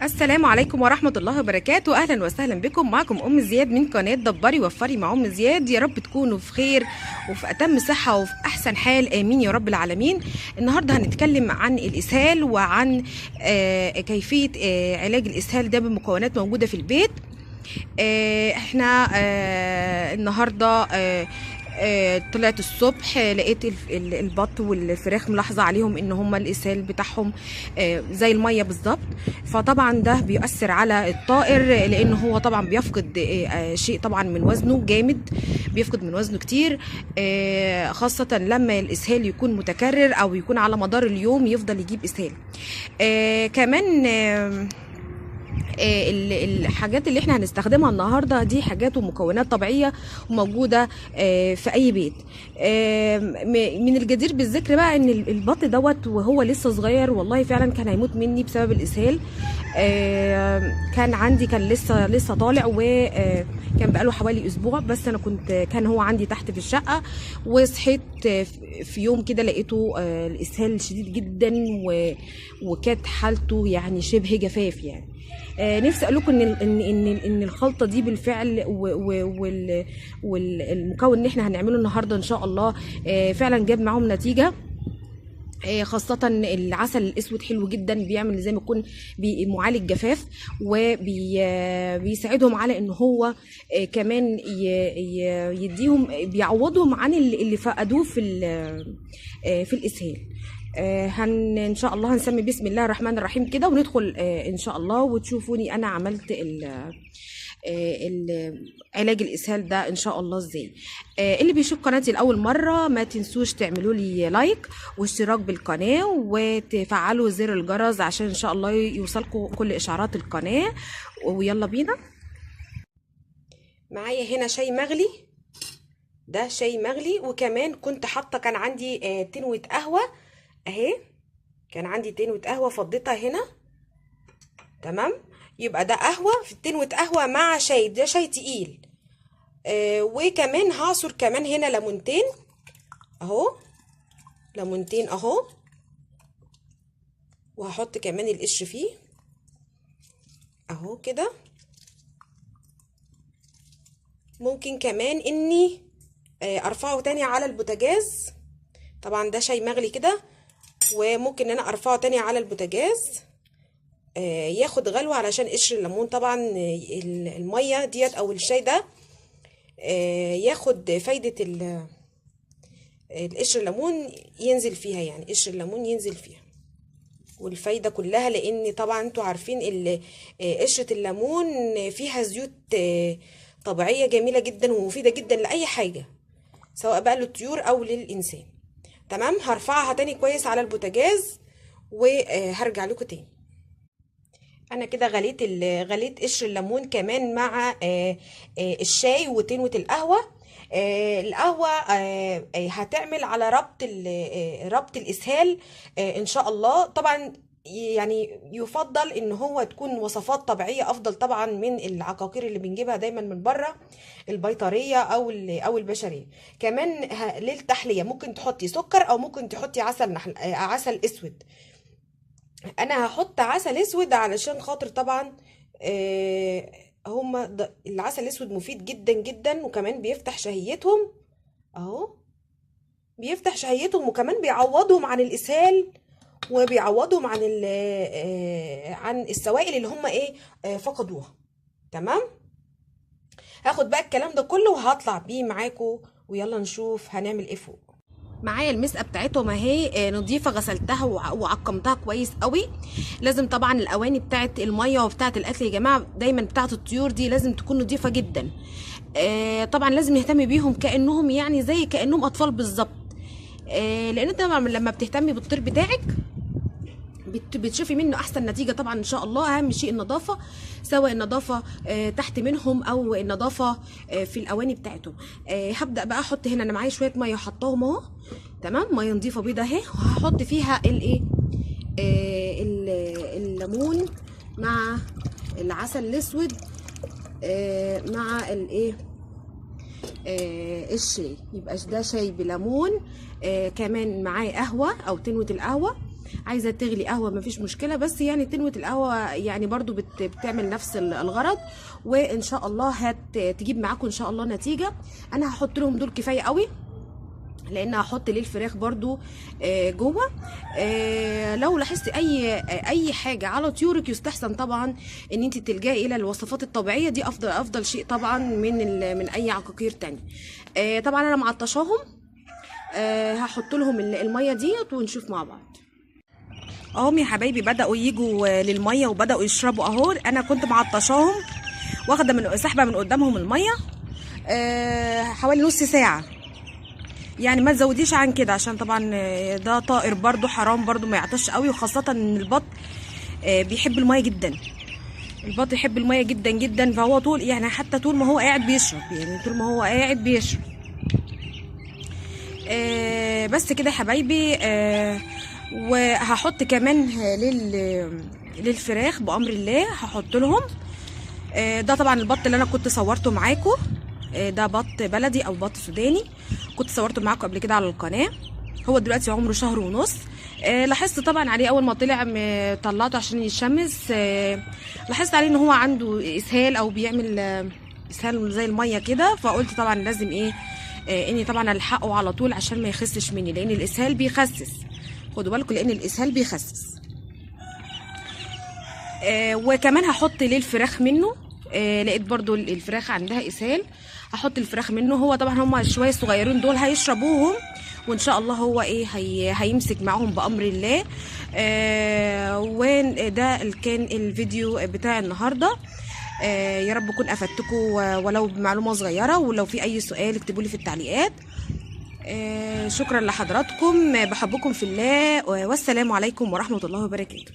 السلام عليكم ورحمة الله وبركاته. أهلا وسهلا بكم. معكم أم زياد من قناة دبري وفري مع أم زياد. يا رب تكونوا في خير وفي أتم صحة وفي أحسن حال، آمين يا رب العالمين. النهاردة هنتكلم عن الإسهال وعن كيفية علاج الإسهال ده بمكونات موجودة في البيت. احنا النهارده طلعت الصبح، لقيت البط والفراخ ملاحظه عليهم ان هما الاسهال بتاعهم زي الميه بالظبط. فطبعا ده بيؤثر على الطائر، لان هو طبعا بيفقد شيء طبعا من وزنه جامد، بيفقد من وزنه كتير، خاصه لما الاسهال يكون متكرر او يكون على مدار اليوم يفضل يجيب اسهال. كمان الحاجات اللي احنا هنستخدمها النهارده دي حاجات ومكونات طبيعيه وموجوده في اي بيت. من الجدير بالذكر بقى ان البط دوت وهو لسه صغير والله فعلا كان هيموت مني بسبب الاسهال. كان لسه طالع، وكان بقاله حوالي اسبوع بس. انا كان هو عندي تحت في الشقه، وصحيت في يوم كده لقيته الاسهال شديد جدا، وكانت حالته يعني شبه جفاف يعني. نفسي اقول لكم ان الخلطه دي بالفعل والمكون اللي احنا هنعمله النهارده ان شاء الله فعلا جاب معاهم نتيجه. خاصة العسل الأسود حلو جدا، بيعمل زي ما يكون معالج جفاف، وبيساعدهم على إن هو كمان يديهم، بيعوضهم عن اللي فقدوه في الإسهال. ان شاء الله هنسمي بسم الله الرحمن الرحيم كده وندخل ان شاء الله، وتشوفوني انا عملت علاج الاسهال ده ان شاء الله ازاي. اللي بيشوف قناتي لاول مره ما تنسوش تعملوا لي لايك واشتراك بالقناه وتفعلوا زر الجرس عشان ان شاء الله يوصلكم كل اشعارات القناه. ويلا بينا. معايا هنا شاي مغلي، ده شاي مغلي، وكمان كنت حاطه، كان عندي تنوة قهوه اهي، كان عندي تنوة قهوة فضيتها هنا. تمام، يبقى ده قهوة في تنوة قهوة مع شاي، ده شاي تقيل. وكمان هعصر كمان هنا ليمونتين اهو، ليمونتين اهو، وهحط كمان القشر فيه اهو كده. ممكن كمان اني ارفعه تاني على البوتاجاز، طبعا ده شاي مغلي كده، وممكن ان انا ارفعه تاني على البوتاجاز ياخد غلوة علشان قشر الليمون طبعا المية ديت او الشاي ده ياخد فايدة القشر الليمون ينزل فيها، يعني قشر الليمون ينزل فيها والفايدة كلها، لان طبعا انتوا عارفين قشرة الليمون فيها زيوت طبيعية جميلة جدا ومفيدة جدا لأي حاجة، سواء بقى للطيور او للإنسان. تمام، هرفعها تاني كويس على البوتاجاز وهرجع لكم تاني. انا كده غليت قشر الليمون كمان مع الشاي وتنوة القهوة. القهوة هتعمل على ربط الاسهال ان شاء الله. طبعا يعني يفضل ان هو تكون وصفات طبيعية افضل طبعا من العقاقير اللي بنجيبها دايما من بره، البيطرية او البشرية. كمان للتحلية ممكن تحطي سكر او ممكن تحطي عسل اسود. انا هحط عسل اسود علشان خاطر طبعا العسل الاسود مفيد جدا جدا، وكمان بيفتح شهيتهم اهو، بيفتح شهيتهم، وكمان بيعوضهم عن الاسهال، وبيعوضهم عن السوائل اللي هم فقدوها. تمام، هاخد بقى الكلام ده كله وهطلع بيه معاكم، ويلا نشوف هنعمل ايه فوق. معايا المسقه بتاعتهم اهي نضيفه، غسلتها وعقمتها كويس قوي. لازم طبعا الاواني بتاعت الميه وبتاعت الاكل يا جماعه دايما بتاعت الطيور دي لازم تكون نضيفه جدا. طبعا لازم نهتم بيهم كانهم يعني زي كانهم اطفال بالظبط. لان طبعا لما بتهتمي بالطير بتاعك بتشوفي منه احسن نتيجه طبعا ان شاء الله. اهم شيء النظافه، سواء النظافه تحت منهم او النظافه في الاواني بتاعتهم. هبدا بقى احط هنا، انا معايا شويه ميه حطاهم اهو. تمام، ميه نظيفه بيضه اهي، وهحط فيها الليمون مع العسل الاسود مع الشاي. يبقى ده شاي بليمون، كمان معاه قهوه او تنوة القهوه، عايزه تغلي قهوه مفيش مشكله، بس يعني تنوة القهوه يعني برضو بتعمل نفس الغرض، وان شاء الله هتجيب معاكم ان شاء الله نتيجه. انا هحط لهم دول كفايه قوي، لان هحط ليه الفراخ برضو جوه. لو لاحظتي اي حاجه على طيورك يستحسن طبعا ان انت تلجئي الى الوصفات الطبيعيه دي، افضل شيء طبعا من اي عقاقير تانية. طبعا انا معطشاهم، هحط لهم الميه ديت ونشوف مع بعض. اهم يا حبايبي بداوا يجوا للميه وبداوا يشربوا اهو. انا كنت معطشاهم واخده سحبه من قدامهم الميه حوالي نص ساعه، يعني ما تزوديش عن كده، عشان طبعا ده طائر برضو حرام برضو ما يعطش قوي، وخاصه ان البط بيحب الميه جدا. البط يحب الميه جدا جدا، فهو طول يعني حتى طول ما هو قاعد بيشرب، يعني طول ما هو قاعد بيشرب. بس كده يا حبايبي. وهحط كمان للفراخ بأمر الله، هحط لهم ده طبعا البط اللي انا كنت صورته معاكم، ده بط بلدي او بط سوداني، كنت صورته معاكم قبل كده على القناه. هو دلوقتي عمره شهر ونص. لاحظت طبعا عليه اول ما طلع طلعته عشان يشمس، لاحظت عليه ان هو عنده اسهال او بيعمل اسهال زي الميه كده، فقلت طبعا لازم اني طبعا الحقه على طول عشان ما يخسش مني، لان الاسهال بيخسس، خدوا بالكم لان الاسهال بيخسس. وكمان هحط للفراخ منه، لقيت برضو الفراخ عندها اسهال، هحط الفراخ منه. هو طبعا هم شويه صغيرين دول هيشربوهم، وان شاء الله هو هيمسك معاهم بامر الله. وده كان الفيديو بتاع النهارده. يا رب اكون افدتكم ولو بمعلومه صغيره، ولو في اي سؤال اكتبوا لي في التعليقات. شكرا لحضراتكم، بحبكم في الله، والسلام عليكم ورحمه الله وبركاته.